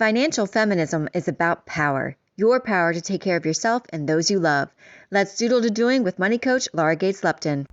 Financial feminism is about power. Your power to take care of yourself and those you love. Let's Doodle-to-Doing with money coach Laura Gates-Lupton.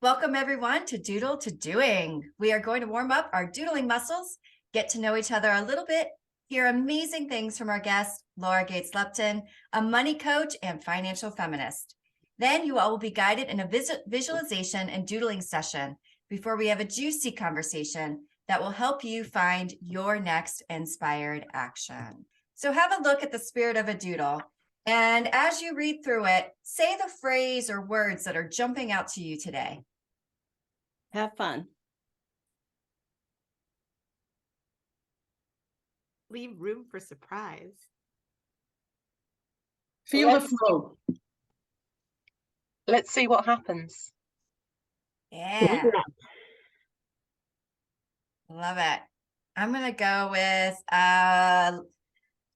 Welcome everyone to Doodle-to-Doing. We are going to warm up our doodling muscles, get to know each other a little bit, hear amazing things from our guest, Laura Gates-Lupton, a money coach and financial feminist. Then you all will be guided in a visualization and doodling session before we have a juicy conversation that will help you find your next inspired action. So have a look at the spirit of a doodle. And as you read through it, say the phrase or words that are jumping out to you today. Have fun. Leave room for surprise. Feel the flow. Let's see what happens. Yeah. Love it. I'm going to go with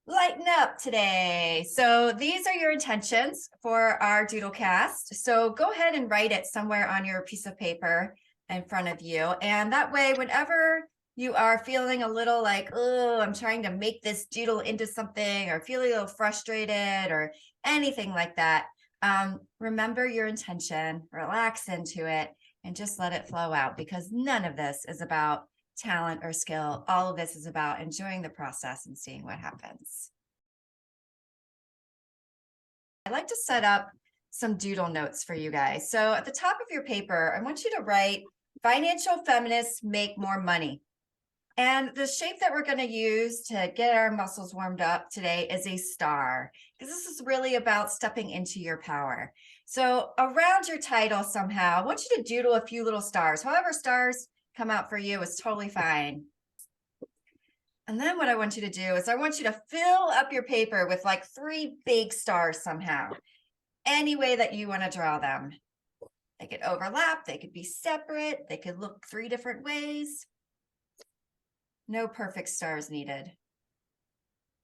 lighten up today. So these are your intentions for our Doodlecast. So go ahead and write it somewhere on your piece of paper in front of you. And that way, whenever you are feeling a little like, oh, I'm trying to make this doodle into something, or feeling a little frustrated or anything like that, remember your intention, relax into it, and just let it flow out, because none of this is about talent or skill. All of this is about enjoying the process and seeing what happens. I'd like to set up some doodle notes for you guys. So at the top of your paper, I want you to write, Financial Feminists make more money. And the shape that we're going to use to get our muscles warmed up today is a star, because this is really about stepping into your power. So around your title somehow, I want you to doodle a few little stars. However stars come out for you is totally fine. And then what I want you to do is I want you to fill up your paper with like 3 big stars somehow, any way that you want to draw them. They could overlap, they could be separate, they could look 3 different ways. No perfect stars needed.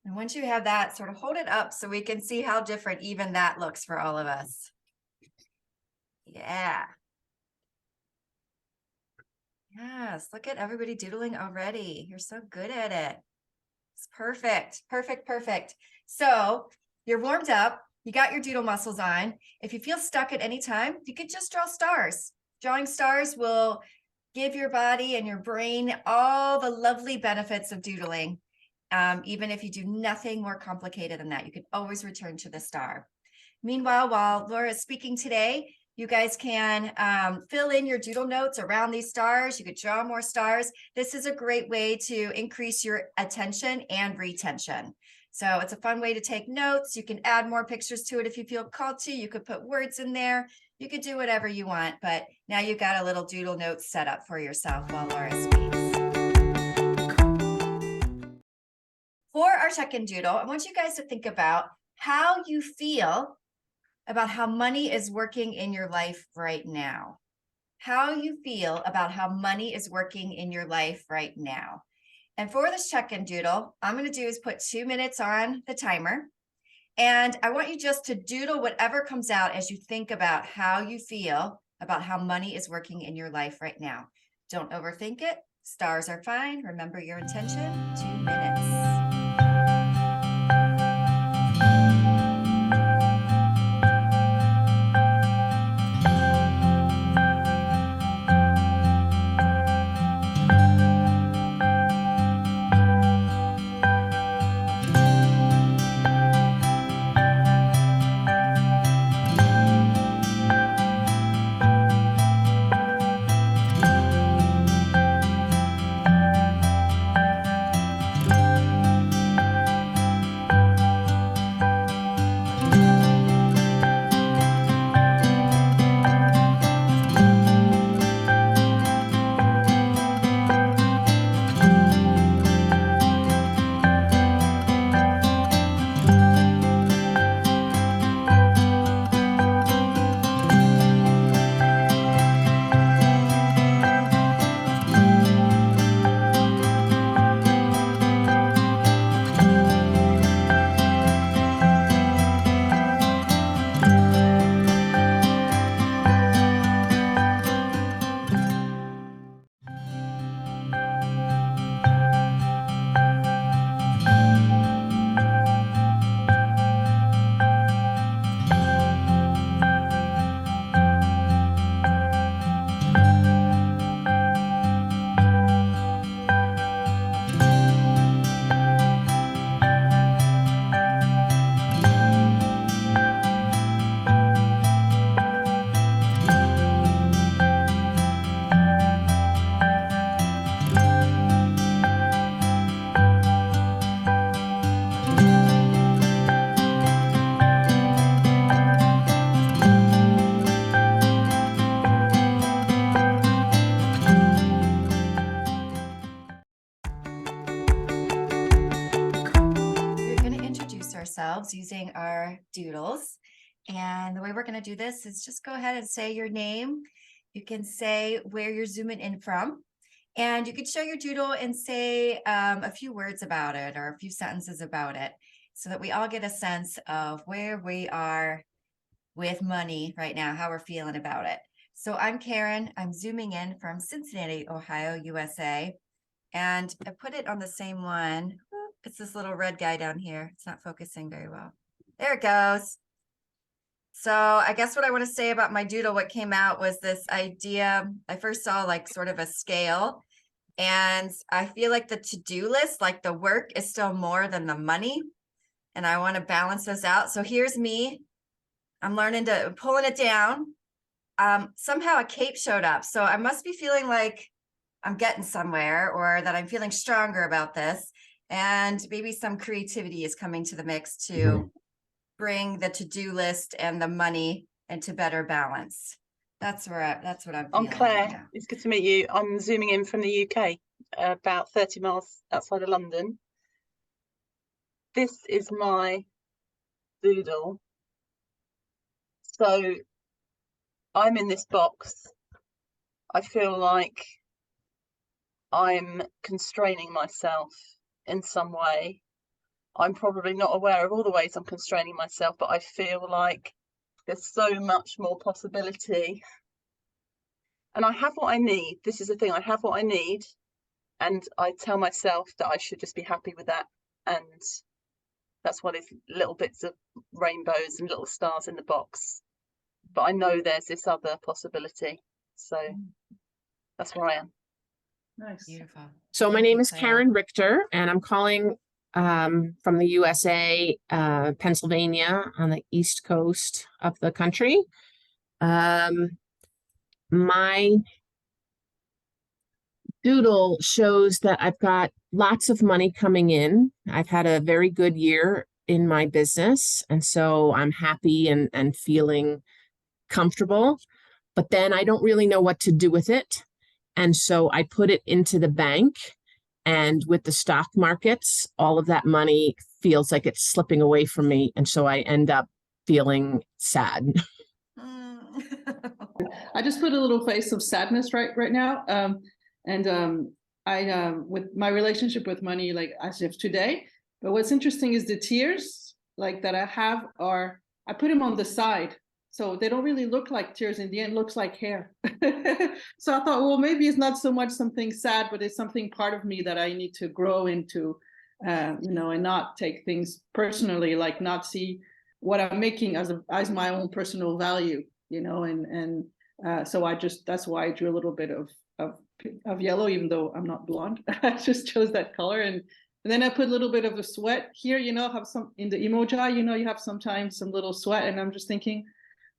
And once you have that, sort of hold it up so we can see how different even that looks for all of us. Yeah. Yes, look at everybody doodling already. You're so good at it. It's perfect, perfect, perfect. So you're warmed up. You got your doodle muscles on. If you feel stuck at any time, you could just draw stars. Drawing stars will give your body and your brain all the lovely benefits of doodling. Even if you do nothing more complicated than that, you can always return to the star. Meanwhile, while Laura is speaking today, you guys can fill in your doodle notes around these stars. You could draw more stars. This is a great way to increase your attention and retention. So it's a fun way to take notes. You can add more pictures to it if you feel called to. You could put words in there. You could do whatever you want, but now you've got a little doodle note set up for yourself while Laura speaks. For our check-in doodle, I want you guys to think about how you feel about how money is working in your life right now. How you feel about how money is working in your life right now. And for this check-in doodle, I'm going to do is put 2 minutes on the timer. And I want you just to doodle whatever comes out as you think about how you feel about how money is working in your life right now. Don't overthink it. Stars are fine. Remember your intention. 2 minutes. ourselves using our doodles. And the way we're going to do this is just go ahead and say your name. You can say where you're zooming in from. And you could show your doodle and say a few words about it or a few sentences about it so that we all get a sense of where we are with money right now, how we're feeling about it. So I'm Karen. I'm zooming in from Cincinnati, Ohio, USA. And I put it on the same one. It's this little red guy down here. It's not focusing very well. There it goes. So I guess what I want to say about my doodle, what came out was this idea. I first saw like sort of a scale, and I feel like the to-do list, like the work is still more than the money. And I want to balance those out. So here's me. I'm learning to pulling it down. Somehow a cape showed up. So I must be feeling like I'm getting somewhere, or that I'm feeling stronger about this. And maybe some creativity is coming to the mix to bring the to-do list and the money into better balance. That's what I'm feeling. I'm Claire. Right now. It's good to meet you. I'm zooming in from the UK, about 30 miles outside of London. This is my doodle. So I'm in this box. I feel like I'm constraining myself in some way. I'm probably not aware of all the ways I'm constraining myself, but I feel like there's so much more possibility. And I have what I need. This is the thing, I have what I need. And I tell myself that I should just be happy with that. And that's why there's little bits of rainbows and little stars in the box. But I know there's this other possibility. So that's where I am. Nice. Beautiful. So my Thank name you, is Claire. Karen Richter, and I'm calling from the USA, Pennsylvania, on the East Coast of the country. My doodle shows that I've got lots of money coming in. I've had a very good year in my business, and so I'm happy and feeling comfortable. But then I don't really know what to do with it. And so I put it into the bank. And with the stock markets, all of that money feels like it's slipping away from me. And so I end up feeling sad. I just put a little face of sadness right now. I with my relationship with money, like as of today. But what's interesting is the tears like that I have are, I put them on the side. So they don't really look like tears. In the end, looks like hair. So I thought, well, maybe it's not so much something sad, but it's something part of me that I need to grow into, and not take things personally, like not see what I'm making as my own personal value, so that's why I drew a little bit of yellow, even though I'm not blonde. I just chose that color, and then I put a little bit of a sweat here, have some in the emoji, you have sometimes some little sweat, and I'm just thinking,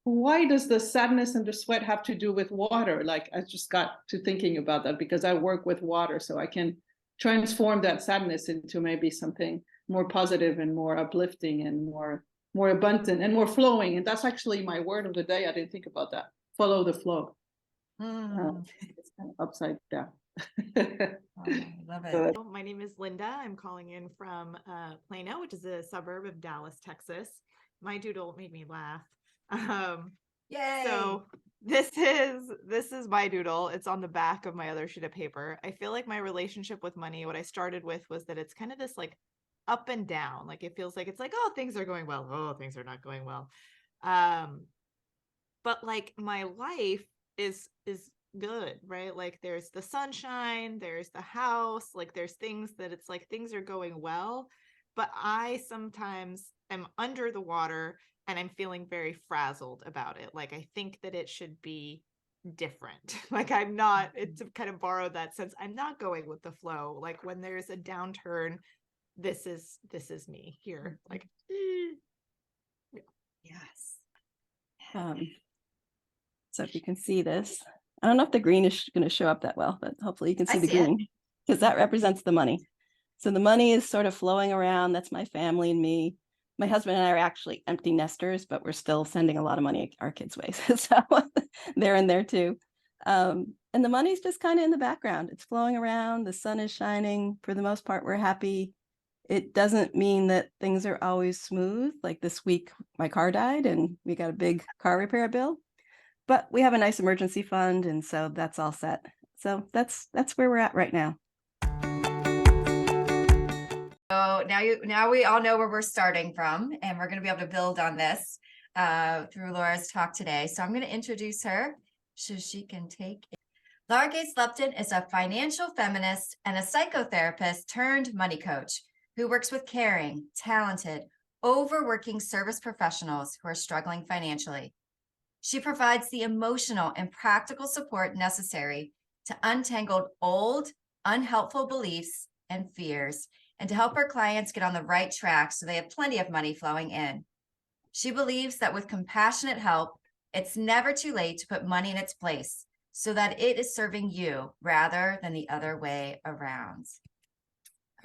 why does the sadness and the sweat have to do with water? Like, I just got to thinking about that because I work with water, so I can transform that sadness into maybe something more positive and more uplifting and more abundant and more flowing. And that's actually my word of the day. I didn't think about that. Follow the flow. It's kind of upside down. I love it. My name is Linda. I'm calling in from Plano, which is a suburb of Dallas, Texas. My doodle made me laugh. Yay. So this is my doodle. It's on the back of my other sheet of paper. I feel like my relationship with money, what I started with was that it's kind of this like up and down. Like it feels like it's like, oh, things are going well. Oh, things are not going well. But like my life is good, right? Like there's the sunshine, there's the house, like there's things that it's like things are going well, but I sometimes am under the water and I'm feeling very frazzled about it. Like I think that it should be different. Like I'm not, it's kind of borrowed that sense. I'm not going with the flow. Like when there's a downturn, this is me here. Like Yes. So if you can see this, I don't know if the green is going to show up that well, but hopefully you can see I the see it. green because that represents the money. So the money is sort of flowing around. That's my family and me. My husband and I are actually empty nesters, but we're still sending a lot of money our kids' ways. So they're in there too. And the money's just kind of in the background. It's flowing around. The sun is shining. For the most part, we're happy. It doesn't mean that things are always smooth. Like this week, my car died and we got a big car repair bill, but we have a nice emergency fund. And so that's all set. So that's where we're at right now. So now we all know where we're starting from, and we're going to be able to build on this through Laura's talk today. So I'm going to introduce her so she can take it. Laura Gates-Lupton is a financial feminist and a psychotherapist turned money coach who works with caring, talented, overworking service professionals who are struggling financially. She provides the emotional and practical support necessary to untangle old, unhelpful beliefs and fears, and to help her clients get on the right track so they have plenty of money flowing in. She believes that with compassionate help, it's never too late to put money in its place so that it is serving you rather than the other way around.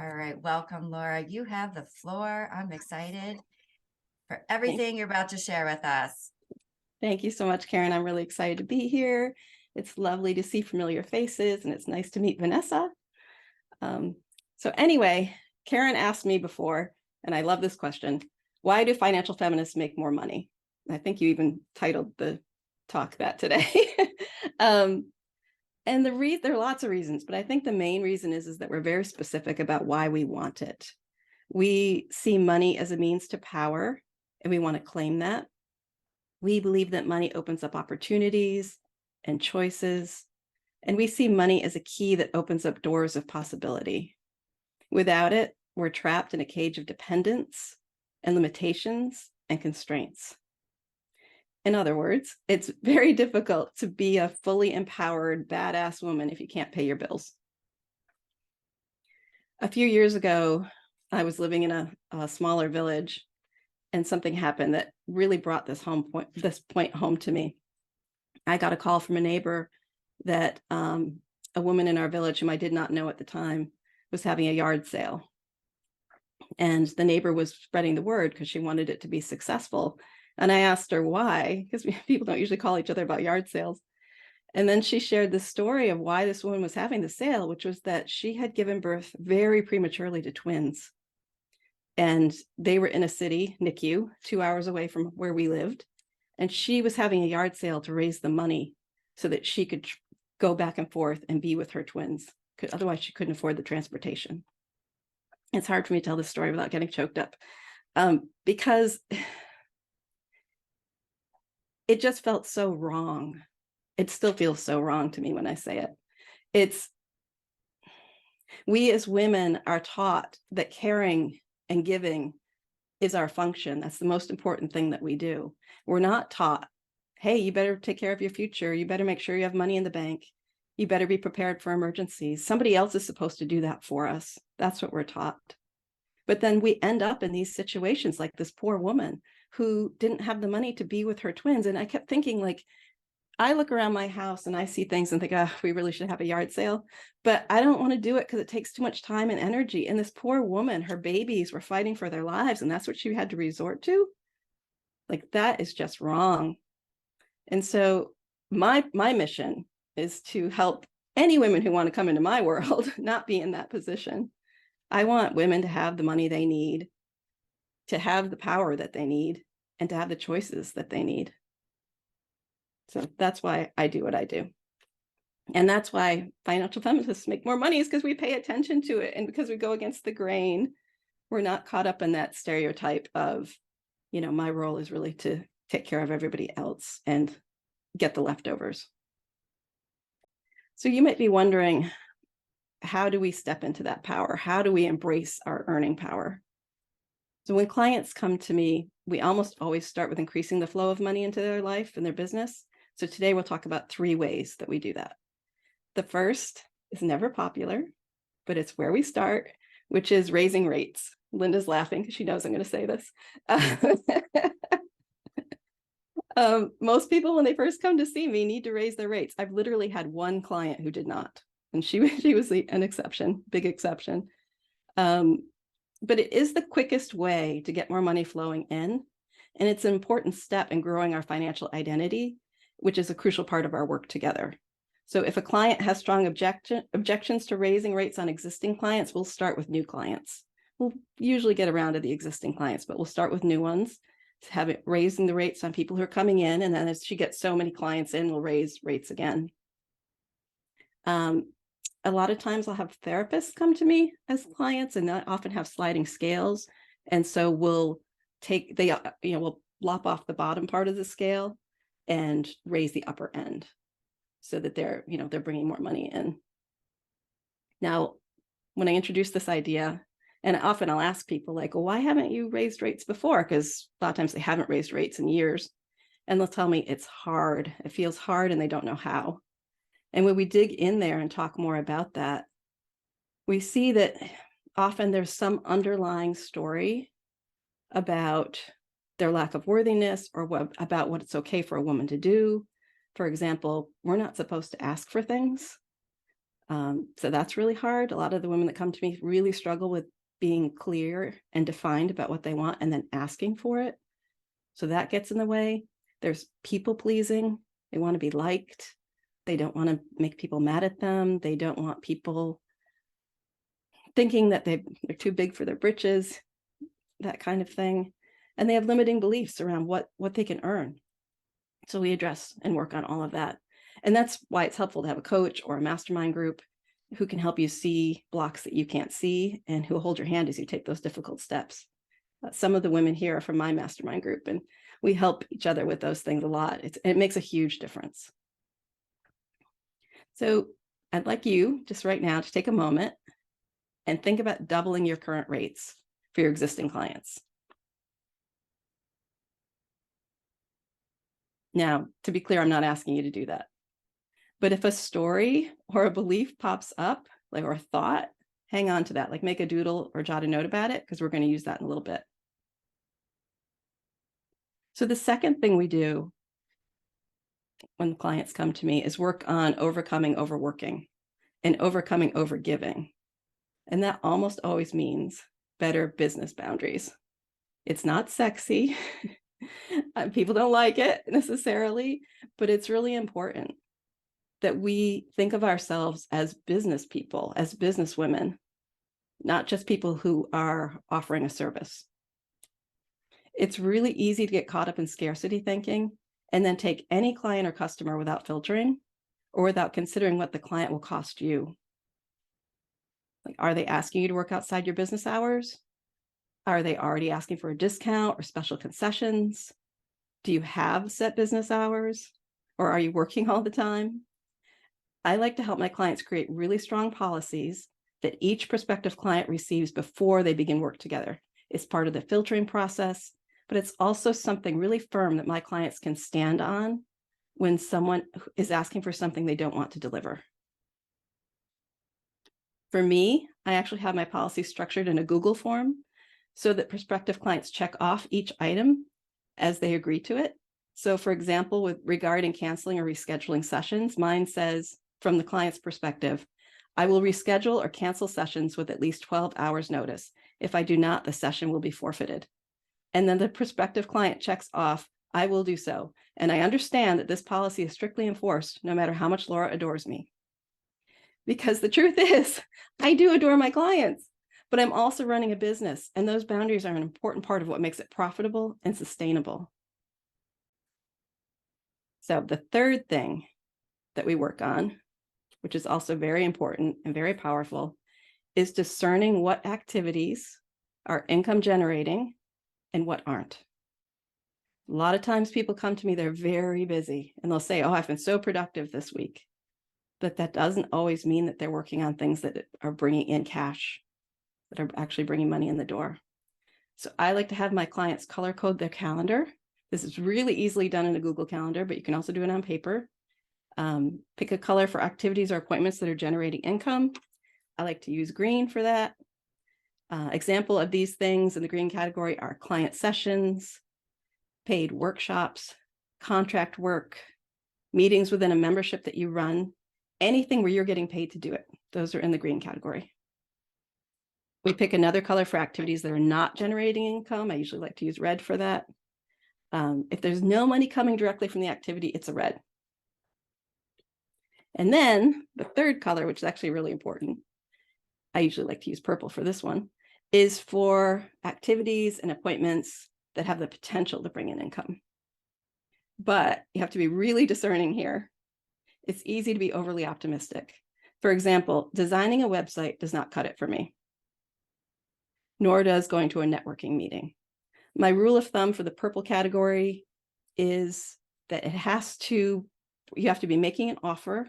All right, welcome, Laura. You have the floor. I'm excited for everything you're about to share with us. Thank you so much, Karen. I'm really excited to be here. It's lovely to see familiar faces, and it's nice to meet Vanessa. So anyway, Karen asked me before, and I love this question, why do financial feminists make more money? I think you even titled the talk that today. And there are lots of reasons, but I think the main reason is that we're very specific about why we want it. We see money as a means to power, and we want to claim that. We believe that money opens up opportunities and choices, and we see money as a key that opens up doors of possibility. Without it, we're trapped in a cage of dependence and limitations and constraints. In other words, it's very difficult to be a fully empowered, badass woman if you can't pay your bills. A few years ago, I was living in a smaller village, and something happened that really brought this point home to me. I got a call from a neighbor that a woman in our village, whom I did not know at the time, was having a yard sale. And the neighbor was spreading the word because she wanted it to be successful. And I asked her why, because people don't usually call each other about yard sales. And then she shared the story of why this woman was having the sale, which was that she had given birth very prematurely to twins. And they were in a city, NICU, 2 hours away from where we lived. And she was having a yard sale to raise the money so that she could go back and forth and be with her twins. Otherwise, she couldn't afford the transportation. It's hard for me to tell this story without getting choked up because it just felt so wrong. It still feels so wrong to me when I say it. We as women are taught that caring and giving is our function. That's the most important thing that we do. We're not taught, hey, you better take care of your future. You better make sure you have money in the bank. You better be prepared for emergencies. Somebody else is supposed to do that for us. That's what we're taught. But then we end up in these situations like this poor woman who didn't have the money to be with her twins. And I kept thinking, like, I look around my house and I see things and think, oh, we really should have a yard sale. But I don't want to do it because it takes too much time and energy. And this poor woman, her babies were fighting for their lives, and that's what she had to resort to. Like, that is just wrong. And so my mission is to help any women who want to come into my world not be in that position. I want women to have the money they need, to have the power that they need, and to have the choices that they need. So that's why I do what I do. And that's why financial feminists make more money, is because we pay attention to it and because we go against the grain. We're not caught up in that stereotype of, you know, my role is really to take care of everybody else and get the leftovers. So you might be wondering, how do we step into that power? How do we embrace our earning power? So when clients come to me, we almost always start with increasing the flow of money into their life and their business. So today we'll talk about 3 ways that we do that. The first is never popular, but it's where we start, which is raising rates. Linda's laughing because she knows I'm going to say this. Most people, when they first come to see me, need to raise their rates. I've literally had one client who did not, and she was an exception, big exception. But it is the quickest way to get more money flowing in, and it's an important step in growing our financial identity, which is a crucial part of our work together. So if a client has strong objections to raising rates on existing clients, we'll start with new clients. we'll usually get around to the existing clients, but we'll start with new ones, to have it raising the rates on people who are coming in. And then as she gets so many clients in, we'll raise rates again. A lot of times I'll have therapists come to me as clients, and I often have sliding scales. And so we'll we'll lop off the bottom part of the scale and raise the upper end so that they're bringing more money in. Now, when I introduce this idea, and often I'll ask people like, well, why haven't you raised rates before? Because a lot of times they haven't raised rates in years. And they'll tell me it's hard. It feels hard and they don't know how. And when we dig in there and talk more about that, we see that often there's some underlying story about their lack of worthiness, or about what it's okay for a woman to do. For example, we're not supposed to ask for things. So that's really hard. A lot of the women that come to me really struggle with being clear and defined about what they want and then asking for it. So that gets in the way. There's people pleasing. They want to be liked. They don't want to make people mad at them. They don't want people thinking that they're too big for their britches, that kind of thing. And they have limiting beliefs around what they can earn. So we address and work on all of that. And that's why it's helpful to have a coach or a mastermind group who can help you see blocks that you can't see and who will hold your hand as you take those difficult steps. Some of the women here are from my mastermind group, and we help each other with those things a lot. It makes a huge difference. So I'd like you just right now to take a moment and think about doubling your current rates for your existing clients. Now, to be clear, I'm not asking you to do that. But if a story or a belief pops up, like, or a thought, hang on to that, like make a doodle or jot a note about it, because we're going to use that in a little bit. So the second thing we do when clients come to me is work on overcoming overworking and overcoming overgiving. And that almost always means better business boundaries. It's not sexy. People don't like it necessarily, but it's really important that we think of ourselves as business people, as business women, not just people who are offering a service. It's really easy to get caught up in scarcity thinking and then take any client or customer without filtering or without considering what the client will cost you. Like, are they asking you to work outside your business hours? Are they already asking for a discount or special concessions? Do you have set business hours, or are you working all the time? I like to help my clients create really strong policies that each prospective client receives before they begin work together. It's part of the filtering process, but it's also something really firm that my clients can stand on when someone is asking for something they don't want to deliver. For me, I actually have my policy structured in a Google form so that prospective clients check off each item as they agree to it. So for example, regarding canceling or rescheduling sessions, mine says, from the client's perspective, I will reschedule or cancel sessions with at least 12 hours notice. If I do not, the session will be forfeited. And then the prospective client checks off, I will do so. And I understand that this policy is strictly enforced no matter how much Laura adores me. Because the truth is, I do adore my clients, but I'm also running a business, and those boundaries are an important part of what makes it profitable and sustainable. So the third thing that we work on, which is also very important and very powerful, is discerning what activities are income generating and what aren't. A lot of times people come to me, they're very busy, and they'll say, oh, I've been so productive this week. But that doesn't always mean that they're working on things that are bringing in cash, that are actually bringing money in the door. So I like to have my clients color code their calendar. This is really easily done in a Google Calendar, but you can also do it on paper. Pick a color for activities or appointments that are generating income. I like to use green for that. Example of these things in the green category are client sessions, paid workshops, contract work, meetings within a membership that you run, anything where you're getting paid to do it. Those are in the green category. We pick another color for activities that are not generating income. I usually like to use red for that. If there's no money coming directly from the activity, it's a red. And then the third color, which is actually really important, I usually like to use purple for this one, is for activities and appointments that have the potential to bring in income. But you have to be really discerning here. It's easy to be overly optimistic. For example, designing a website does not cut it for me, nor does going to a networking meeting. My rule of thumb for the purple category is that you have to be making an offer.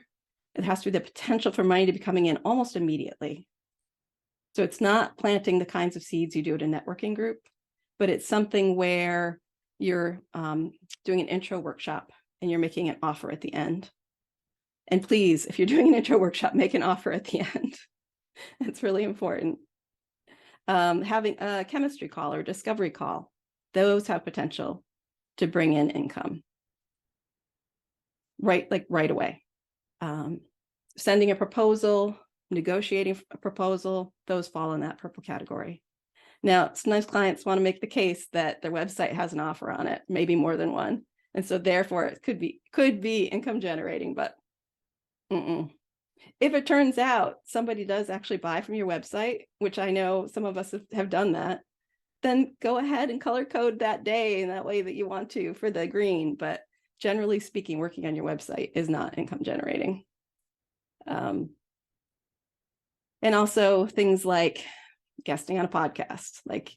It has to be the potential for money to be coming in almost immediately. So it's not planting the kinds of seeds you do at a networking group, but it's something where you're doing an intro workshop and you're making an offer at the end. And please, if you're doing an intro workshop, make an offer at the end. It's really important. Having a chemistry call or discovery call, those have potential to bring in income right away. Sending a proposal, negotiating a proposal, those fall in that purple category. Now, sometimes clients want to make the case that their website has an offer on it, maybe more than one. And so therefore it could be income generating, but if it turns out somebody does actually buy from your website, which I know some of us have done that, then go ahead and color code that day in that way that you want to for the green. But generally speaking, working on your website is not income generating. And also things like guesting on a podcast. Like,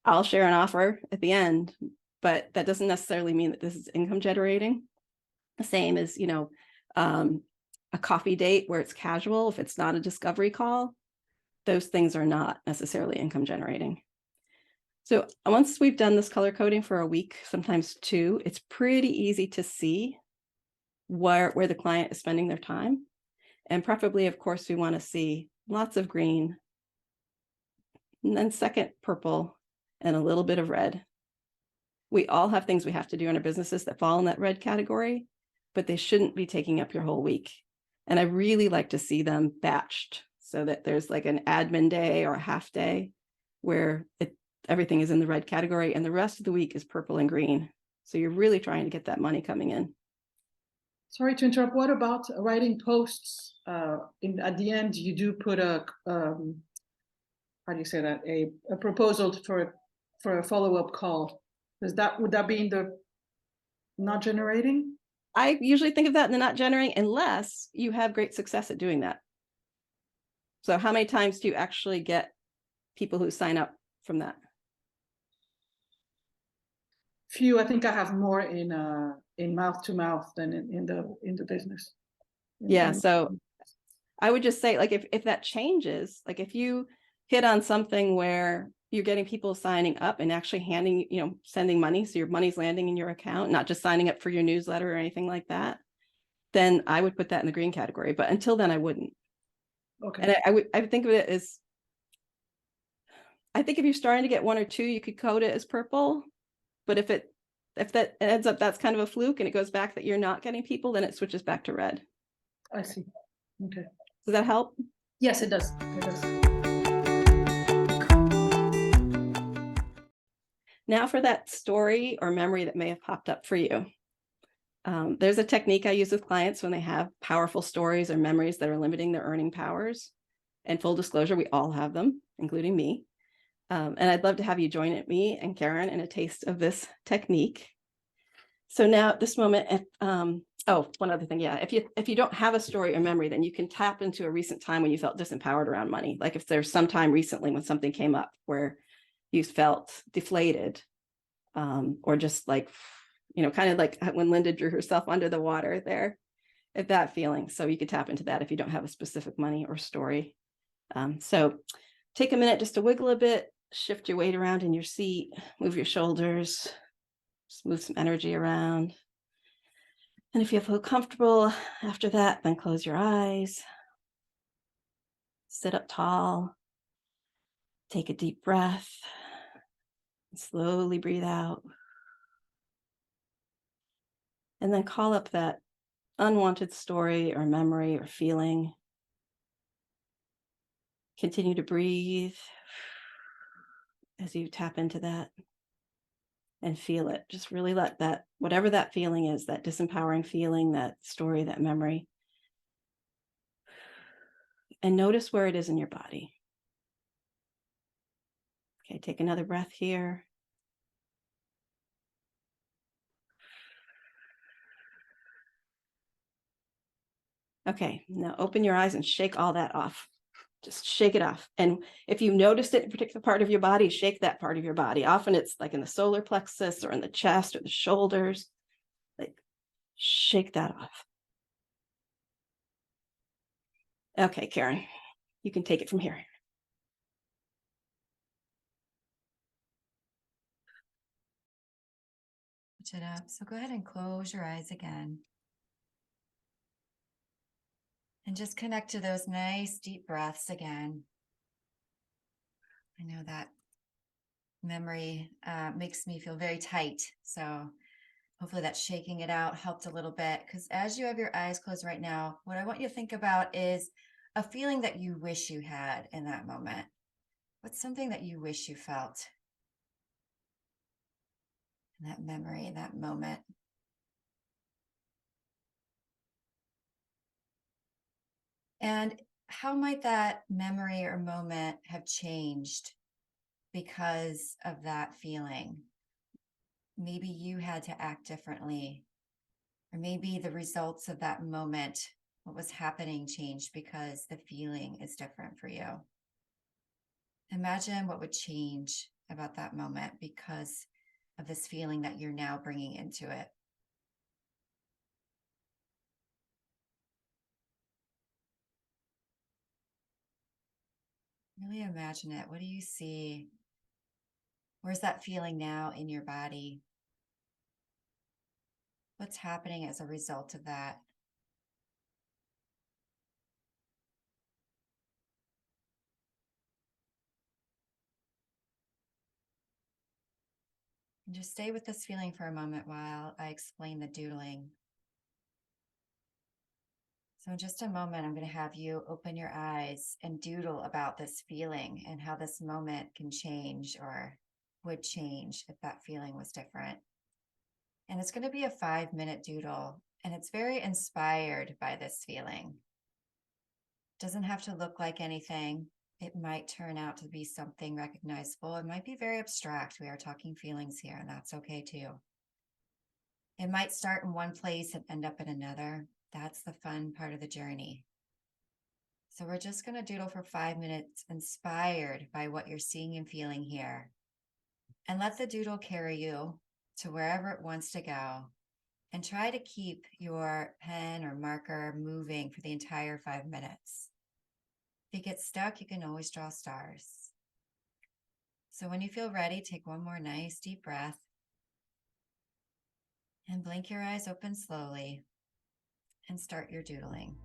I'll share an offer at the end, but that doesn't necessarily mean that this is income generating. The same as, a coffee date where it's casual. If it's not a discovery call, those things are not necessarily income generating. So once we've done this color coding for a week, sometimes 2, it's pretty easy to see where the client is spending their time. And preferably, of course, we want to see lots of green, and then second purple, and a little bit of red. We all have things we have to do in our businesses that fall in that red category, but they shouldn't be taking up your whole week. And I really like to see them batched so that there's like an admin day or a half day where everything is in the red category and the rest of the week is purple and green. So you're really trying to get that money coming in. Sorry to interrupt. What about writing posts? At the end, you do put a how do you say that? A proposal for a follow-up call. Would that be in the not generating? I usually think of that in the not generating, unless you have great success at doing that. So how many times do you actually get people who sign up from that? Few. I think I have more in mouth to mouth than in the business. Yeah. So I would just say, like, if that changes, like if you hit on something where you're getting people signing up and actually sending money, so your money's landing in your account, not just signing up for your newsletter or anything like that, then I would put that in the green category. But until then, I wouldn't. Okay. And I would think of it as, I think if you're starting to get 1 or 2, you could code it as purple. But if that ends up that's kind of a fluke and it goes back that you're not getting people, then it switches back to red. I see. Okay. Does that help? Yes, it does. It does. Now for that story or memory that may have popped up for you. There's a technique I use with clients when they have powerful stories or memories that are limiting their earning powers. And full disclosure, we all have them, including me. And I'd love to have you join me and Karen in a taste of this technique. So now at this moment, one other thing, yeah, if you don't have a story or memory, then you can tap into a recent time when you felt disempowered around money. Like if there's some time recently when something came up where you felt deflated, or just like, kind of like when Linda drew herself under the water there, at that feeling. So you could tap into that if you don't have a specific money or story. So take a minute just to wiggle a bit, shift your weight around in your seat, move your shoulders, just move some energy around. And if you feel comfortable after that, then close your eyes, sit up tall, take a deep breath, and slowly breathe out. And then call up that unwanted story or memory or feeling. Continue to breathe as you tap into that and feel it. Just really let that, whatever that feeling is, that disempowering feeling, that story, that memory, and notice where it is in your body. Okay, take another breath here. Okay, now open your eyes and shake all that off. Just shake it off. And if you noticed it in a particular part of your body, shake that part of your body. Often it's like in the solar plexus or in the chest or the shoulders. Like, shake that off. Okay, Karen, you can take it from here. Switch it up. So go ahead and close your eyes again. And just connect to those nice deep breaths again. I know that memory makes me feel very tight. So hopefully that shaking it out helped a little bit, because as you have your eyes closed right now, what I want you to think about is a feeling that you wish you had in that moment. What's something that you wish you felt in that memory, in that moment? And how might that memory or moment have changed because of that feeling? Maybe you had to act differently, or maybe the results of that moment, what was happening, changed because the feeling is different for you. Imagine what would change about that moment because of this feeling that you're now bringing into it. Really imagine it. What do you see? Where's that feeling now in your body? What's happening as a result of that? And just stay with this feeling for a moment while I explain the doodling. So in just a moment, I'm going to have you open your eyes and doodle about this feeling and how this moment can change or would change if that feeling was different. And it's going to be a 5-minute doodle, and it's very inspired by this feeling. It doesn't have to look like anything. It might turn out to be something recognizable. It might be very abstract. We are talking feelings here, and that's okay too. It might start in one place and end up in another. That's the fun part of the journey. So we're just going to doodle for 5 minutes, inspired by what you're seeing and feeling here. And let the doodle carry you to wherever it wants to go. And try to keep your pen or marker moving for the entire 5 minutes. If you get stuck, you can always draw stars. So when you feel ready, take one more nice deep breath. And blink your eyes open slowly. And start your doodling.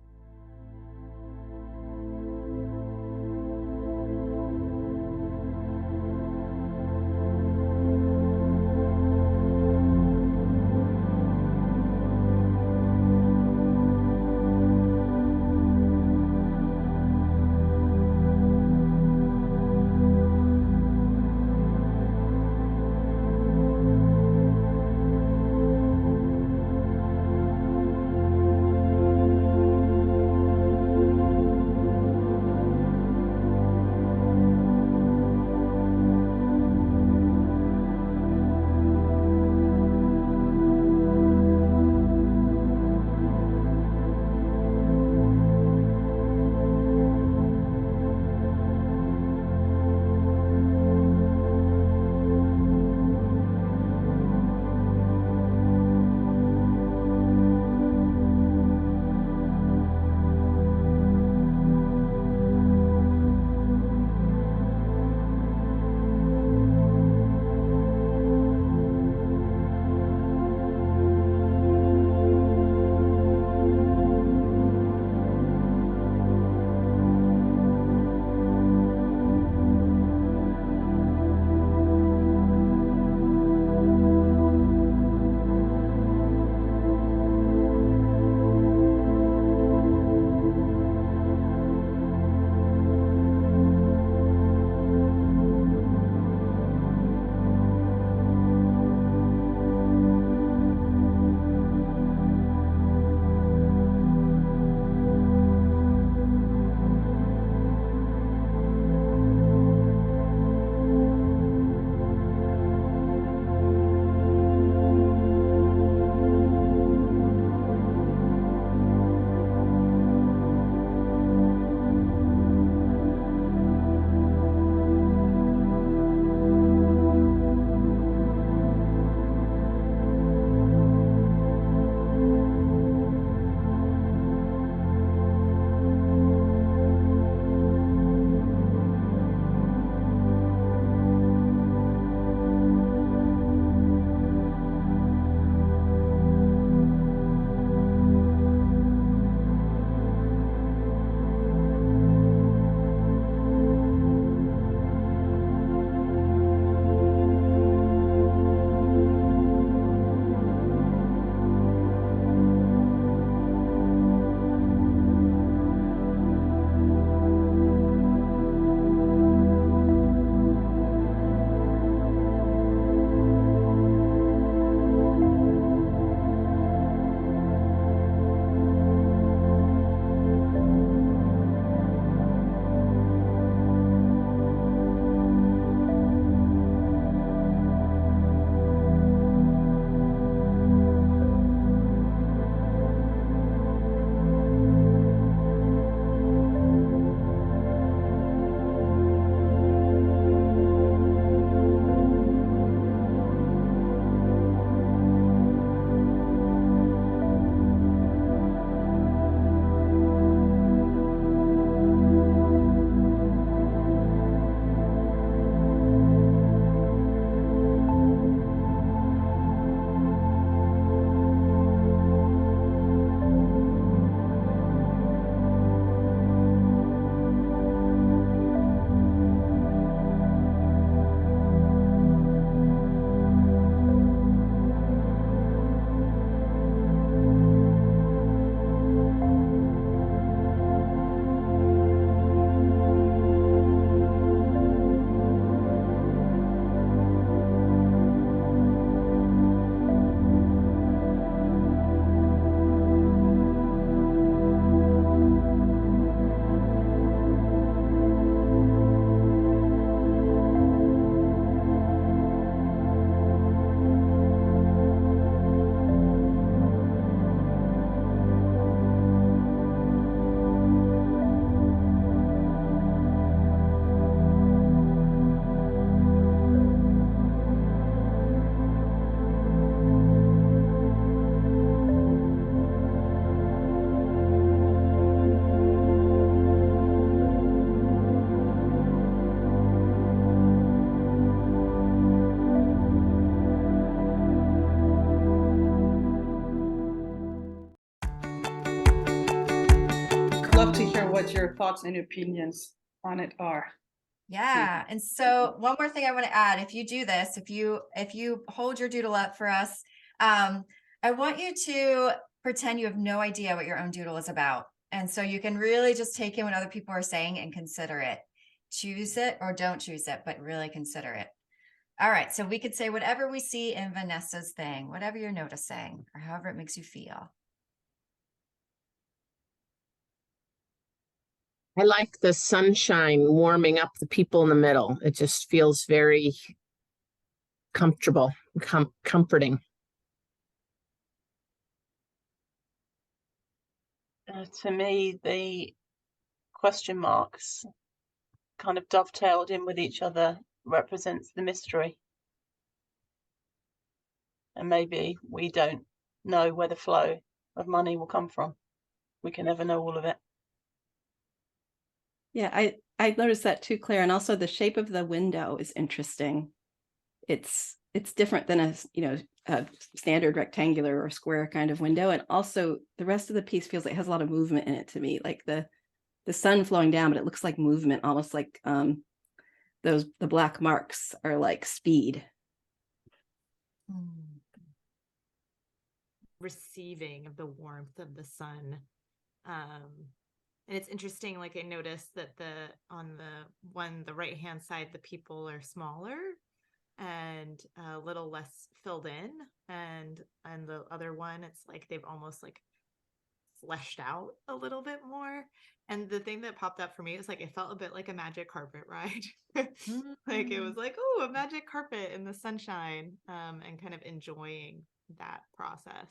what your thoughts and opinions on it are. Yeah. And so one more thing I want to add, if you do this, if you hold your doodle up for us, I want you to pretend you have no idea what your own doodle is about. And so you can really just take in what other people are saying and consider it. Choose it or don't choose it, but really consider it. All right. So we could say whatever we see in Vanessa's thing, whatever you're noticing, or however it makes you feel. I like the sunshine warming up the people in the middle. It just feels very comfortable, comforting. To me, the question marks kind of dovetailed in with each other represents the mystery. And maybe we don't know where the flow of money will come from. We can never know all of it. Yeah, I noticed that too, Claire. And also the shape of the window is interesting. It's different than a standard rectangular or square kind of window. And also the rest of the piece feels like it has a lot of movement in it to me, like the sun flowing down, but it looks like movement, almost like the black marks are like speed. Receiving of the warmth of the sun. And it's interesting, like I noticed that on the right hand side, the people are smaller and a little less filled in, and the other one, it's like they've almost like fleshed out a little bit more. And the thing that popped up for me is like it felt a bit like a magic carpet ride. Like it was like, oh, a magic carpet in the sunshine, and kind of enjoying that process.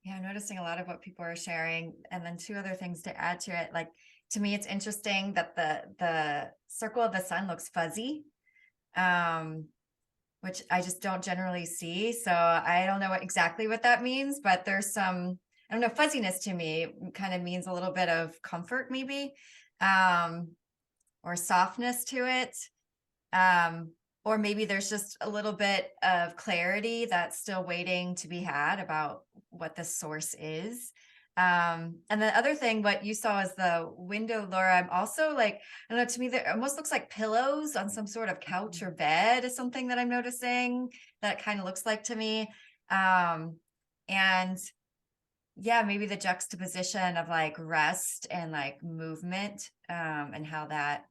Yeah, I'm noticing a lot of what people are sharing. And then two other things to add to it. Like, to me, it's interesting that the circle of the sun looks fuzzy, which I just don't generally see. So I don't know exactly what that means, but there's some, I don't know, fuzziness to me kind of means a little bit of comfort maybe, or softness to it. Or maybe there's just a little bit of clarity that's still waiting to be had about what the source is. And the other thing, what you saw is the window, Laura. I'm also like, I don't know, to me, that almost looks like pillows on some sort of couch or bed is something that I'm noticing that kind of looks like to me. And yeah, maybe the juxtaposition of like rest and like movement, and how that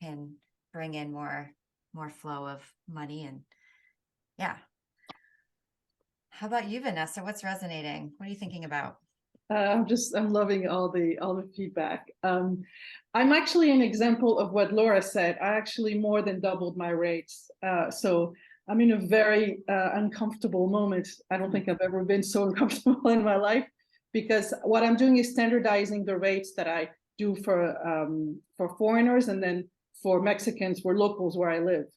can bring in more flow of money. And yeah. How about you, Vanessa? What's resonating? What are you thinking about? I'm loving all the feedback. I'm actually an example of what Laura said. I actually more than doubled my rates. So I'm in a very uncomfortable moment. I don't think I've ever been so uncomfortable in my life, because what I'm doing is standardizing the rates that I do for foreigners, and then for Mexicans, for locals where I live.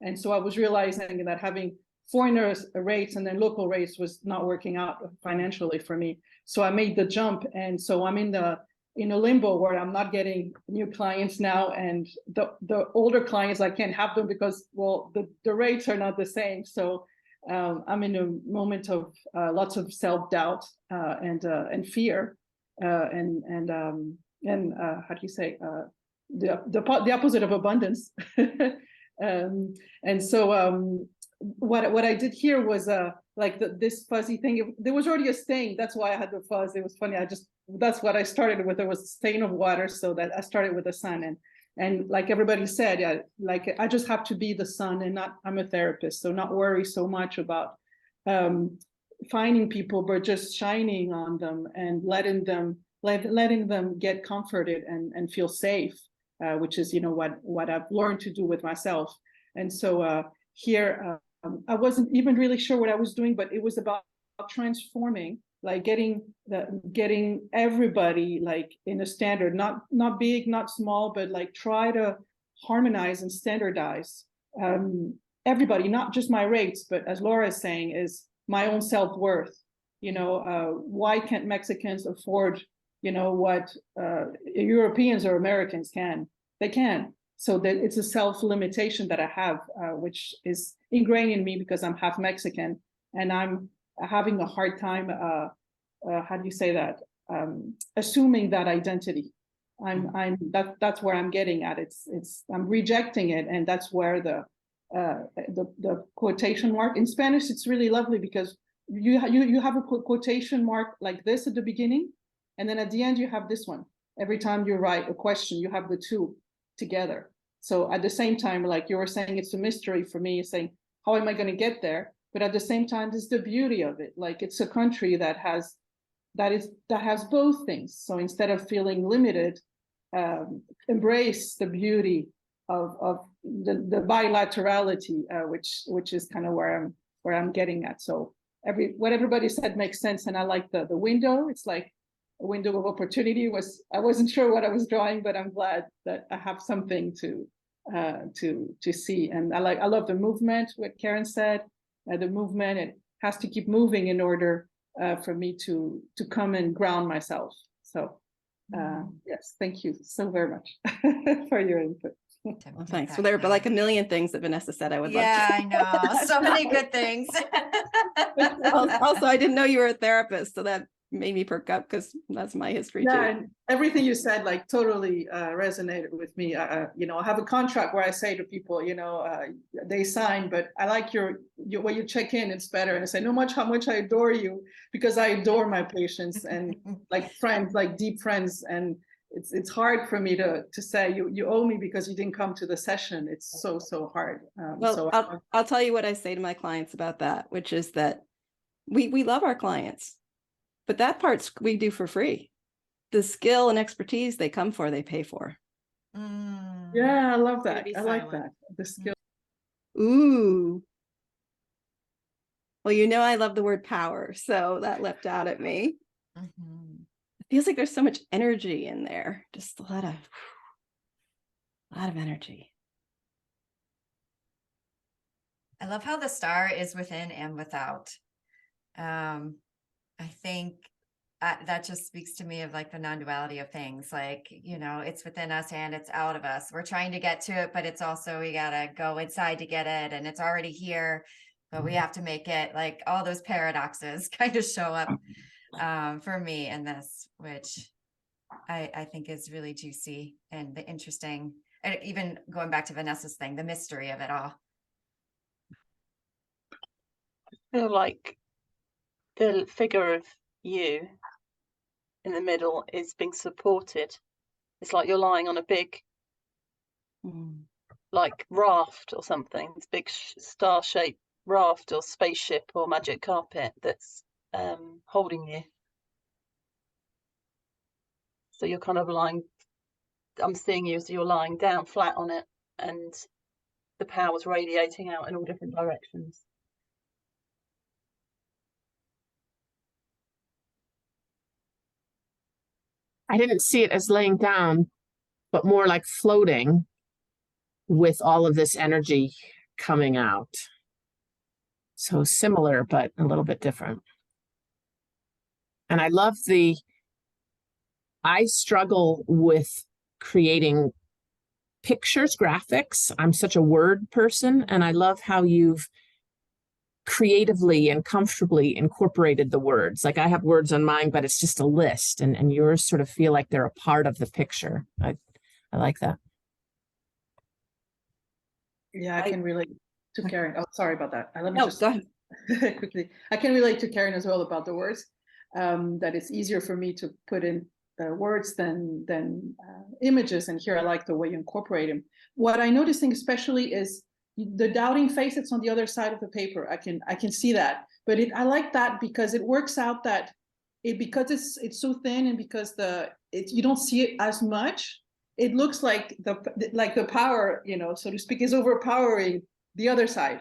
And so I was realizing that having foreigners rates and then local rates was not working out financially for me. So I made the jump. And so I'm in a limbo where I'm not getting new clients now. And the older clients, I can't have them because, well, the rates are not the same. So I'm in a moment of lots of self-doubt and fear and how do you say, the opposite of abundance. And so what I did here was like this fuzzy thing. There was already a stain. That's why I had the fuzz. It was funny. That's what I started with. There was a stain of water, so that I started with the sun. And like everybody said, yeah, like I just have to be the sun, and I'm a therapist, so not worry so much about finding people, but just shining on them and letting them get comforted and feel safe, which is what I've learned to do with myself. And so here I wasn't even really sure what I was doing, but it was about transforming, like getting everybody like in a standard, not big, not small, but like try to harmonize and standardize everybody, not just my rates, but as Laura is saying, is my own self-worth. Why can't Mexicans afford what Europeans or Americans can? They can. So that it's a self-limitation that I have, which is ingrained in me because I'm half Mexican, and I'm having a hard time, how do you say that? assuming that identity. That's where I'm getting at. I'm rejecting it, and that's where the quotation mark in Spanish. It's really lovely because you have a quotation mark like this at the beginning, and then at the end you have this one. Every time you write a question, you have the two together. So at the same time, like you were saying, it's a mystery for me, saying, how am I going to get there? But at the same time, this is the beauty of it. Like it's a country that has both things. So instead of feeling limited, embrace the beauty of the bilaterality, which is kind of where I'm getting at. So what everybody said makes sense, and I like the window. It's like a window of opportunity. I wasn't sure what I was drawing, but I'm glad that I have something to see. And I love the movement. What Karen said, the movement. It has to keep moving in order for me to come and ground myself. So yes, thank you so very much for your input. Well, thanks. Well, there were like a million things that Vanessa said I would love to. Yeah, I know. So many good things. Also, I didn't know you were a therapist, so that made me perk up because that's my history too. And everything you said like totally resonated with me. I have a contract where I say to people, they sign, but I like your when you check in, it's better. And I say, no much how much I adore you, because I adore my patients and like friends, like deep friends. And it's hard for me to say you owe me because you didn't come to the session. It's so hard. I'll tell you what I say to my clients about that, which is that we love our clients, but that part we do for free. The skill and expertise they come for, they pay for. Yeah, I love that. I like that. The skill. Ooh. Well, I love the word power, so that leapt out at me. It feels like there's so much energy in there. Just a lot of energy. I love how the star is within and without. I think that just speaks to me of like the non-duality of things. Like, it's within us and it's out of us. We're trying to get to it, but it's also, we gotta go inside to get it, and it's already here, but we have to make it. Like all those paradoxes kind of show up for me in this, which I think is really juicy and the interesting, and even going back to Vanessa's thing, the mystery of it all. I feel like the figure of you in the middle is being supported. It's like you're lying on a big like raft or something. This big star-shaped raft or spaceship or magic carpet that's holding you. So you're kind of lying, I'm seeing you as you're lying down flat on it, and the power's radiating out in all different directions. I didn't see it as laying down, but more like floating with all of this energy coming out. So similar, but a little bit different. And I love I struggle with creating pictures, graphics. I'm such a word person, and I love how you've creatively and comfortably incorporated the words. Like I have words on mine, but it's just a list, and yours sort of feel like they're a part of the picture. I like that. Yeah, I can relate to Karen. Oh, sorry about that. Let me No, just go ahead. quickly. I can relate to Karen as well about the words. That it's easier for me to put in words than images. And here I like the way you incorporate them. What I'm noticing especially is the doubting face that's on the other side of the paper. I can see that, but I like that because it works out that because it's so thin, and because you don't see it as much. It looks like the power, so to speak, is overpowering the other side.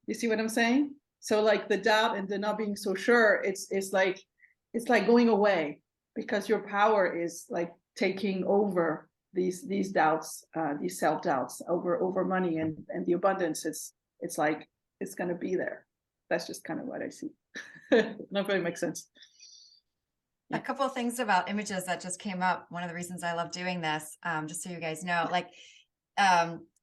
You see what I'm saying? So like the doubt and the not being so sure, it's like going away, because your power is like taking over these doubts, these self-doubts over money and the abundance. It's like it's going to be there. That's just kind of what I see. Not really makes sense. A couple of things about images that just came up. One of the reasons I love doing this, just so you guys know, like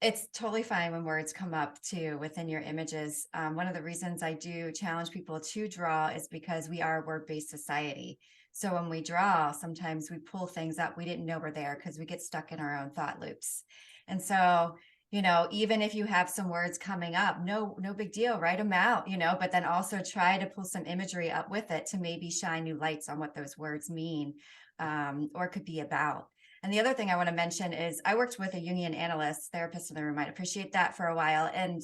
it's totally fine when words come up too within your images. One of the reasons I do challenge people to draw is because we are a word-based society. So when we draw, sometimes we pull things up we didn't know were there because we get stuck in our own thought loops. And so, even if you have some words coming up, no big deal, write them out, but then also try to pull some imagery up with it to maybe shine new lights on what those words mean, or could be about. And the other thing I want to mention is I worked with a Jungian analyst, therapist in the room. I'd appreciate that for a while. And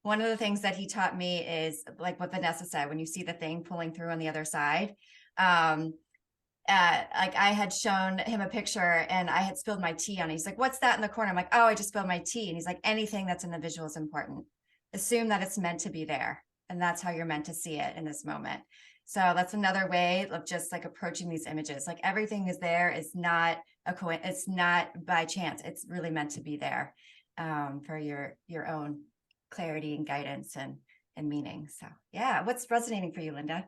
one of the things that he taught me is like what Vanessa said, when you see the thing pulling through on the other side, like I had shown him a picture and I had spilled my tea on it. He's like, what's that in the corner? I'm like, oh, I just spilled my tea. And he's like, anything that's in the visual is important. Assume that it's meant to be there. And that's how you're meant to see it in this moment. So that's another way of just like approaching these images. Like everything is there. It's not it's not by chance. It's really meant to be there, for your own clarity and guidance and meaning. So yeah, what's resonating for you, Linda?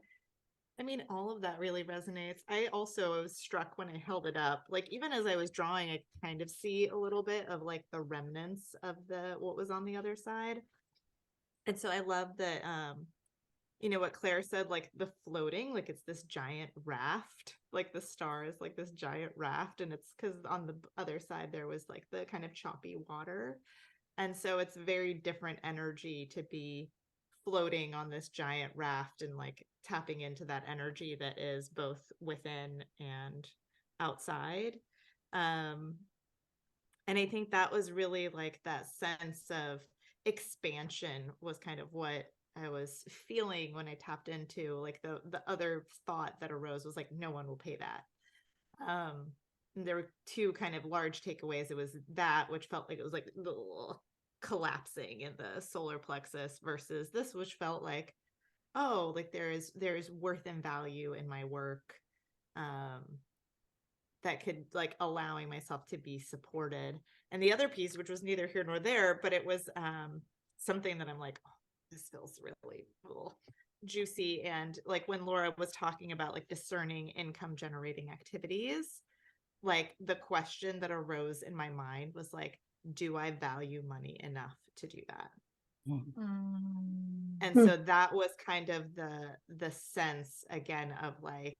I mean, all of that really resonates. I also was struck when I held it up. Like, even as I was drawing, I kind of see a little bit of like the remnants of what was on the other side. And so I love that, what Claire said, like the floating, like it's this giant raft, like the star is like this giant raft. And it's because on the other side, there was like the kind of choppy water. And so it's very different energy to be floating on this giant raft and like tapping into that energy that is both within and outside. And I think that was really like that sense of expansion was kind of what I was feeling when I tapped into like the other thought that arose was like, no one will pay that. There were two kind of large takeaways. It was that, which felt like it was like collapsing in the solar plexus, versus this, which felt like, oh, like there is worth and value in my work, that could like allowing myself to be supported. And the other piece, which was neither here nor there, but it was something that I'm like, oh, this feels really juicy. And like when Laura was talking about like discerning income generating activities, like the question that arose in my mind was like, do I value money enough to do that? And so that was kind of the sense again of like,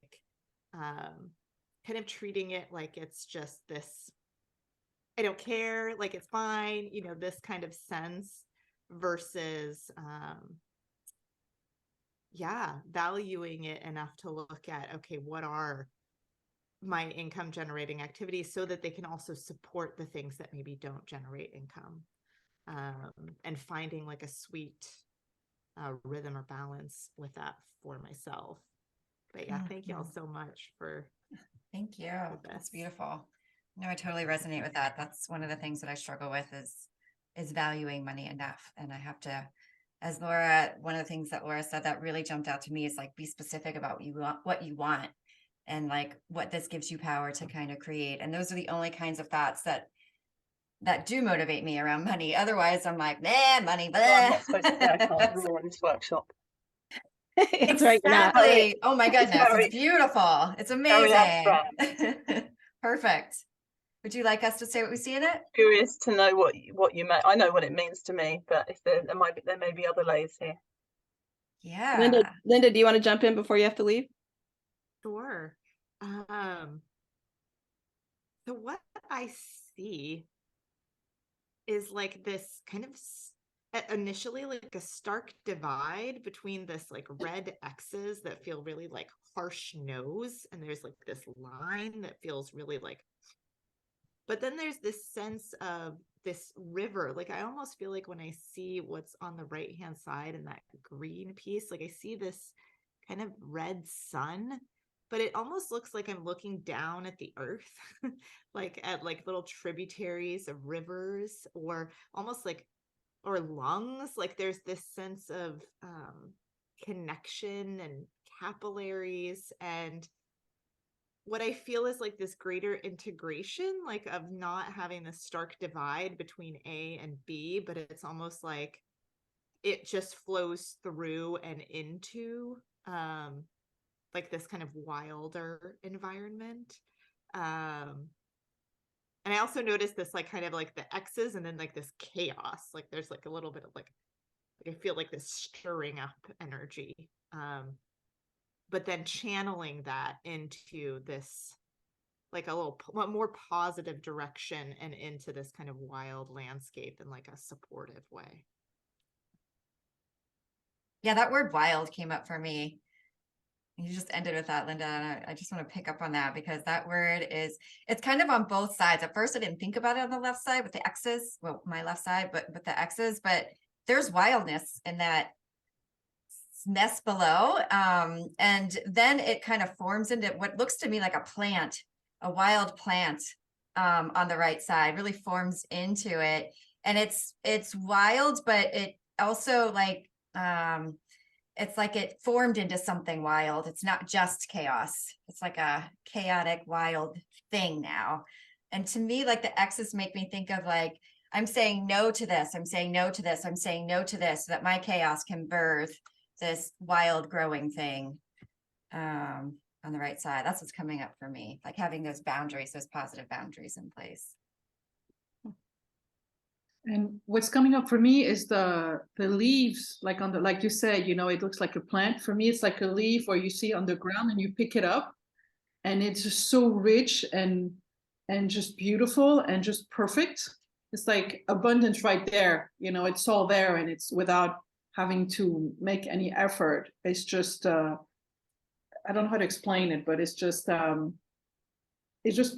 kind of treating it like it's just this, I don't care, like it's fine, this kind of sense, versus valuing it enough to look at, okay, what are my income generating activities so that they can also support the things that maybe don't generate income, and finding like a sweet rhythm or balance with that for myself. But yeah, thank you all so much for Thank you. That's beautiful. No, I totally resonate with that. That's one of the things that I struggle with is valuing money enough. And I have to, as Laura, one of the things that Laura said that really jumped out to me is like, be specific about what you want and like what this gives you power to kind of create. And those are the only kinds of thoughts that do motivate me around money. Otherwise I'm like, nah, money, blah. Well, I'm not supposed to say I can't draw in this workshop. It's right now. Exactly. Oh my goodness. It's beautiful. It's amazing. Perfect. Would you like us to say what we see in it? Curious to know what you meant. I know what it means to me, but if there may be other layers here. Yeah. Linda, do you want to jump in before you have to leave? Sure. So what I see is like this kind of initially like a stark divide between this like red X's that feel really like harsh no's, and there's like this line that feels really like, but then there's this sense of this river. Like I almost feel like when I see what's on the right hand side and that green piece, like I see this kind of red sun, but it almost looks like I'm looking down at the earth, like at like little tributaries of rivers, or almost like, or lungs. Like there's this sense of connection and capillaries, and what I feel is like this greater integration, like of not having this stark divide between A and B, but it's almost like it just flows through and into like this kind of wilder environment. And I also noticed this like kind of like the X's and then like this chaos, like there's like a little bit of like I feel like this stirring up energy. but then channeling that into this like a little more positive direction and into this kind of wild landscape in like a supportive way. Yeah, that word wild came up for me. You just ended with that, Linda. And I just want to pick up on that because that word it's kind of on both sides. At first, I didn't think about it on the left side with the X's, well, my left side, but with the X's, but there's wildness in that mess below. And then it kind of forms into what looks to me like a plant, a wild plant on the right side, really forms into it. And it's wild, but it also like, it's like it formed into something wild. It's not just chaos. It's like a chaotic, wild thing now. And to me, like the X's make me think of like, I'm saying no to this. I'm saying no to this. I'm saying no to this so that my chaos can birth this wild growing thing on the right side. That's what's coming up for me, like having those boundaries, those positive boundaries in place. And what's coming up for me is the leaves, like on the, like you said, you know, it looks like a plant. For me, it's like a leaf where you see on the ground and you pick it up, and it's just so rich and just beautiful and just perfect. It's like abundance right there. You know, it's all there, and it's without having to make any effort. It's just I don't know how to explain it, but it's just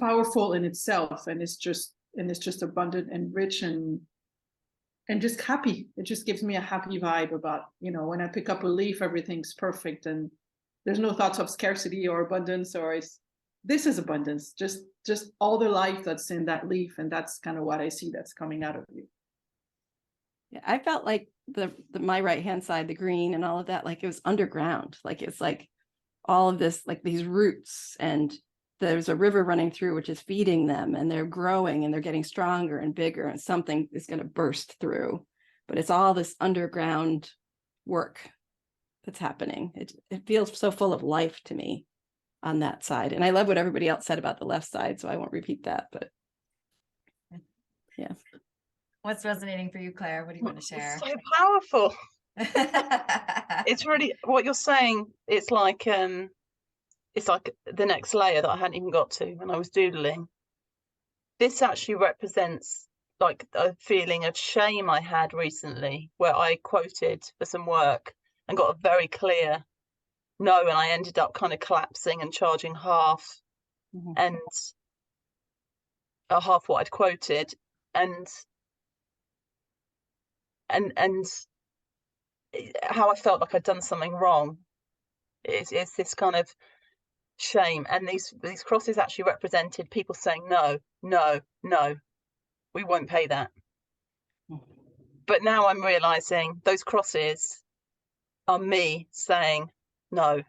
powerful in itself, and it's just abundant and rich and just happy. It just gives me a happy vibe about, you know, when I pick up a leaf, everything's perfect and there's no thoughts of scarcity or abundance, or this is abundance, just all the life that's in that leaf. And that's kind of what I see that's coming out of you. Yeah, I felt like my right hand side, the green and all of that, like it was underground. Like it's like all of this, like these roots, and there's a river running through which is feeding them, and they're growing and they're getting stronger and bigger, and something is going to burst through. But it's all this underground work that's happening. It feels so full of life to me on that side. And I love what everybody else said about the left side, so I won't repeat that, but yeah. What's resonating for you, Claire? What do you want to share? It's so powerful. It's really what you're saying. It's like the next layer that I hadn't even got to when I was doodling. This actually represents like a feeling of shame I had recently, where I quoted for some work and got a very clear no, and I ended up kind of collapsing and charging half, and half what I'd quoted, and how I felt like I'd done something wrong. It's this kind of shame, and these crosses actually represented people saying no, we won't pay that. But now I'm realizing those crosses are me saying no,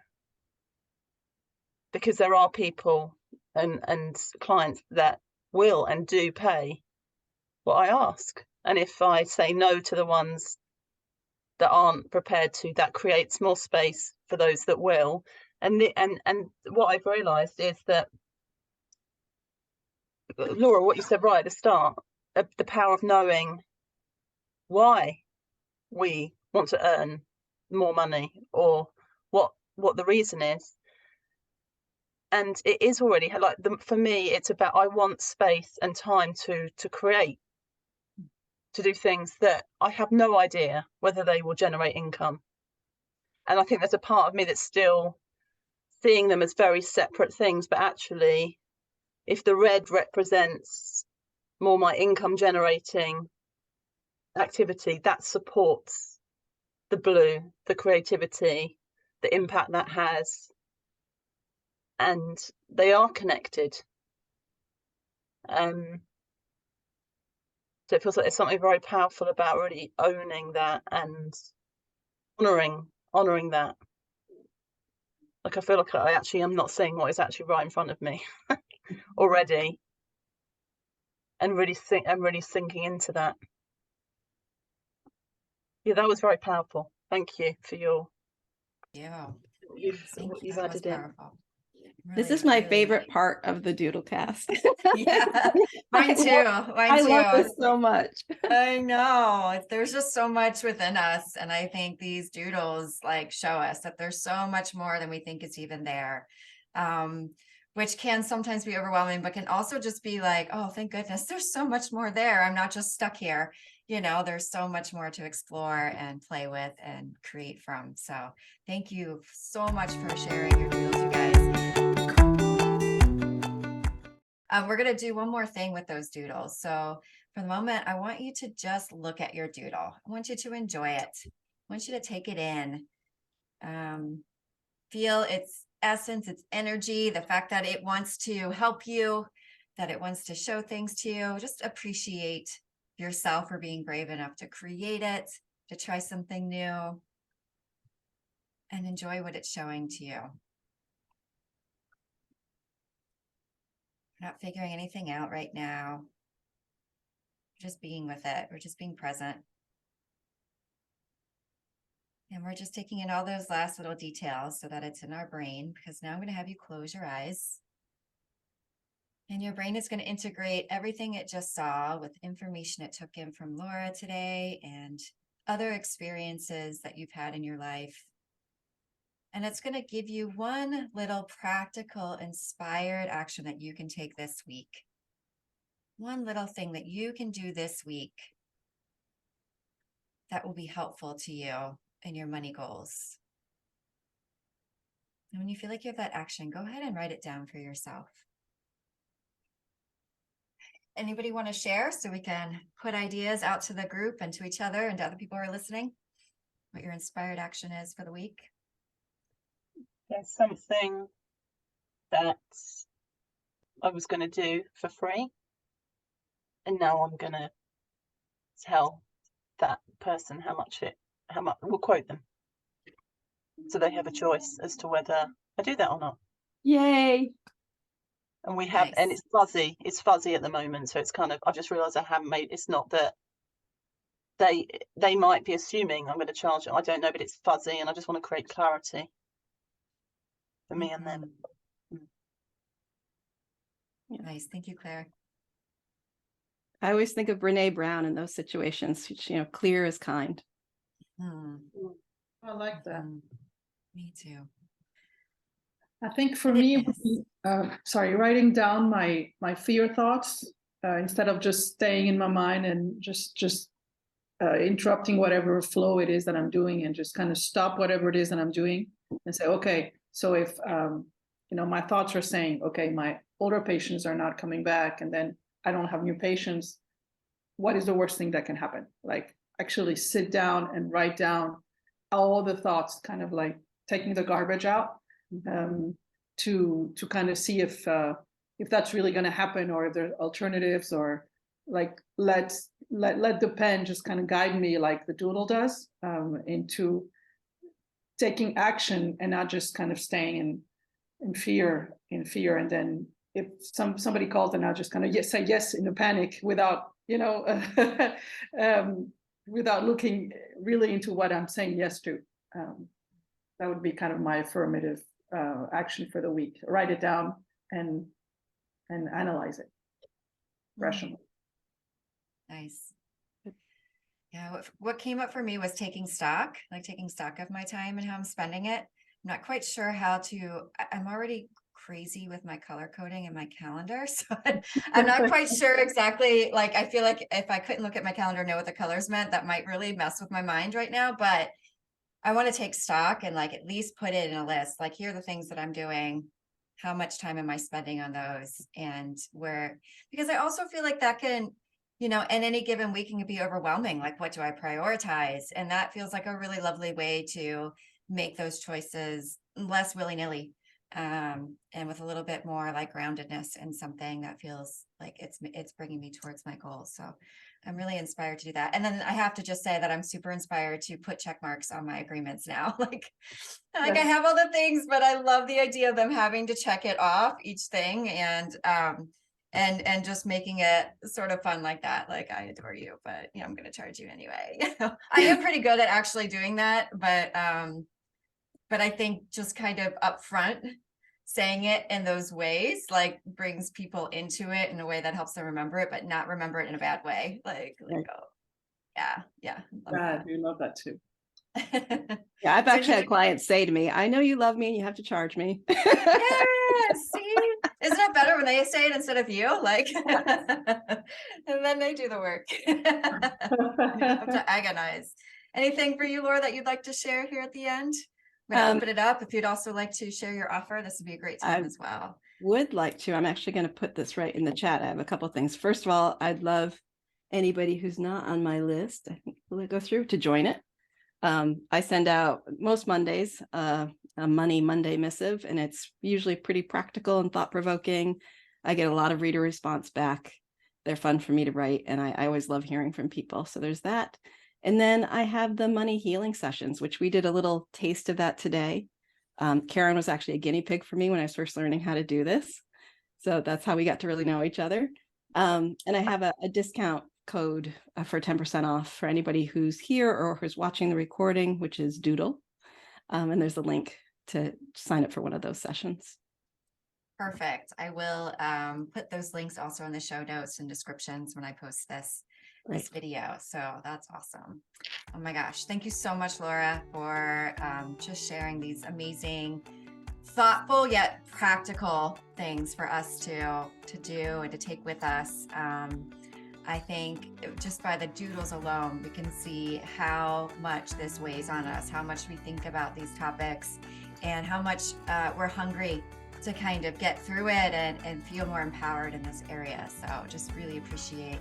because there are people and clients that will and do pay what I ask, and if I say no to the ones that aren't prepared to, that creates more space for those that will. And what I've realized is that, Laura, what you said right at the start, the power of knowing why we want to earn more money, or what the reason is. And it is already like, for me, it's about, I want space and time to create, to do things that I have no idea whether they will generate income. And I think there's a part of me that's still seeing them as very separate things, but actually, if the red represents more my income generating activity, that supports the blue, the creativity, the impact that has, and they are connected. So it feels like there's something very powerful about really owning that and honoring that. Like I feel like I actually am not seeing what is actually right in front of me already, and really sinking into that. Yeah, that was very powerful. Thank you for your. Yeah. You've added in. This Really, is my really favorite like. part of the Doodle cast. Yeah, mine too. Mine I too. love this so much. I know. There's just so much within us. And I think these doodles like show us that there's so much more than we think is even there. Which can sometimes be overwhelming, but can also just be like, oh, thank goodness, there's so much more there. I'm not just stuck here. You know, there's so much more to explore and play with and create from. So thank you so much for sharing your doodles, you guys. We're going to do one more thing with those doodles. So for the moment, I want you to just look at your doodle. I want you to enjoy it. I want you to take it in. Feel its essence, its energy, the fact that it wants to help you, that it wants to show things to you. Just appreciate yourself for being brave enough to create it, to try something new, and enjoy what it's showing to you. We're not figuring anything out right now. We're just being with it. We're just being present. And we're just taking in all those last little details so that it's in our brain, because now I'm going to have you close your eyes. And your brain is going to integrate everything it just saw with information it took in from Laura today and other experiences that you've had in your life. And it's going to give you one little practical, inspired action that you can take this week. One little thing that you can do this week that will be helpful to you and your money goals. And when you feel like you have that action, go ahead and write it down for yourself. Anybody want to share so we can put ideas out to the group and to each other and to other people who are listening? What your inspired action is for the week? There's something that I was going to do for free, and now I'm going to tell that person how much we'll quote them, so they have a choice as to whether I do that or not. Yay. And we have, and it's fuzzy at the moment, so it's kind of, I just realized I haven't made, it's not that they might be assuming I'm going to charge it, I don't know, but it's fuzzy, and I just want to create clarity for me and them. Nice. Thank you, Claire. I always think of Brene Brown in those situations. Clear is kind. I like that. Me too. I think for me, writing down my fear thoughts instead of just staying in my mind and just interrupting whatever flow it is that I'm doing, and just kind of stop whatever it is that I'm doing and say, okay, so if my thoughts are saying, okay, my older patients are not coming back, and then I don't have new patients, what is the worst thing that can happen? Like, actually sit down and write down all the thoughts, kind of like taking the garbage out, to kind of see if that's really going to happen, or if there's alternatives, or like let the pen just kind of guide me like the doodle does, into taking action and not just kind of staying in fear. And then if somebody calls, then I'll just kind of say yes in a panic without without looking really into what I'm saying yes to. That would be kind of my affirmative action for the week. Write it down and analyze it rationally. Nice. Yeah, what came up for me was taking stock of my time and how I'm spending it. I'm not quite sure how to, I'm already crazy with my color coding and my calendar. So I'm not quite sure exactly, like, I feel like if I couldn't look at my calendar and know what the colors meant, that might really mess with my mind right now. But I want to take stock and like at least put it in a list. Like, here are the things that I'm doing. How much time am I spending on those? And where, because I also feel like that can, in any given week can be overwhelming. Like, what do I prioritize? And that feels like a really lovely way to make those choices less willy-nilly, and with a little bit more like groundedness and something that feels like it's bringing me towards my goals. So I'm really inspired to do that. And then I have to just say that I'm super inspired to put check marks on my agreements now. Like I have all the things, but I love the idea of them having to check it off each thing, and just making it sort of fun like that. Like, I adore you, but I'm going to charge you anyway. I am pretty good at actually doing that, but I think just kind of upfront saying it in those ways like brings people into it in a way that helps them remember it, but not remember it in a bad way. Like oh, yeah. Yeah, we love that too. Yeah, I've So actually you- had clients say to me, I know you love me and you have to charge me. Yeah, see, isn't it better when they say it instead of you? Like, and then they do the work. You don't have to agonize. Anything for you, Laura, that you'd like to share here at the end? I'm going to open it up. If you'd also like to share your offer, this would be a great time as well. Would like to. I'm actually going to put this right in the chat. I have a couple of things. First of all, I'd love anybody who's not on my list, I think we'll go through, to join it. I send out most Mondays a Money Monday missive, and it's usually pretty practical and thought-provoking. I get a lot of reader response back. They're fun for me to write, and I always love hearing from people. So there's that. And then I have the money healing sessions, which we did a little taste of that today. Karen was actually a guinea pig for me when I was first learning how to do this. So that's how we got to really know each other. And I have a discount code for 10% off for anybody who's here or who's watching the recording, which is Doodle. And there's a link to sign up for one of those sessions. Perfect. I will put those links also in the show notes and descriptions when I post this video. So that's awesome. Oh my gosh. Thank you so much, Laura, for just sharing these amazing, thoughtful yet practical things for us to do and to take with us. I think just by the doodles alone, we can see how much this weighs on us, how much we think about these topics, and how much we're hungry to kind of get through it and feel more empowered in this area. So just really appreciate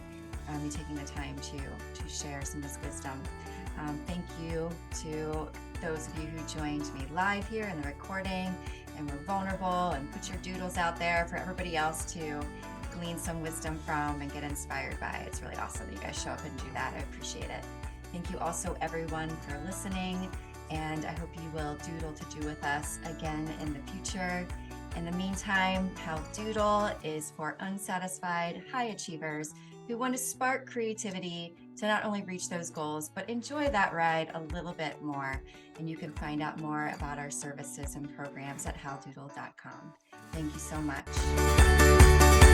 you taking the time to share some of this wisdom. Thank you to those of you who joined me live here in the recording and were vulnerable and put your doodles out there for everybody else to glean some wisdom from and get inspired by. It's really awesome that you guys show up and do that. I appreciate it. Thank you also everyone for listening, and I hope you will doodle to do with us again in the future. In the meantime, How Doodle is for unsatisfied high achievers who want to spark creativity to not only reach those goals, but enjoy that ride a little bit more. And you can find out more about our services and programs at howdoodle.com. Thank you so much.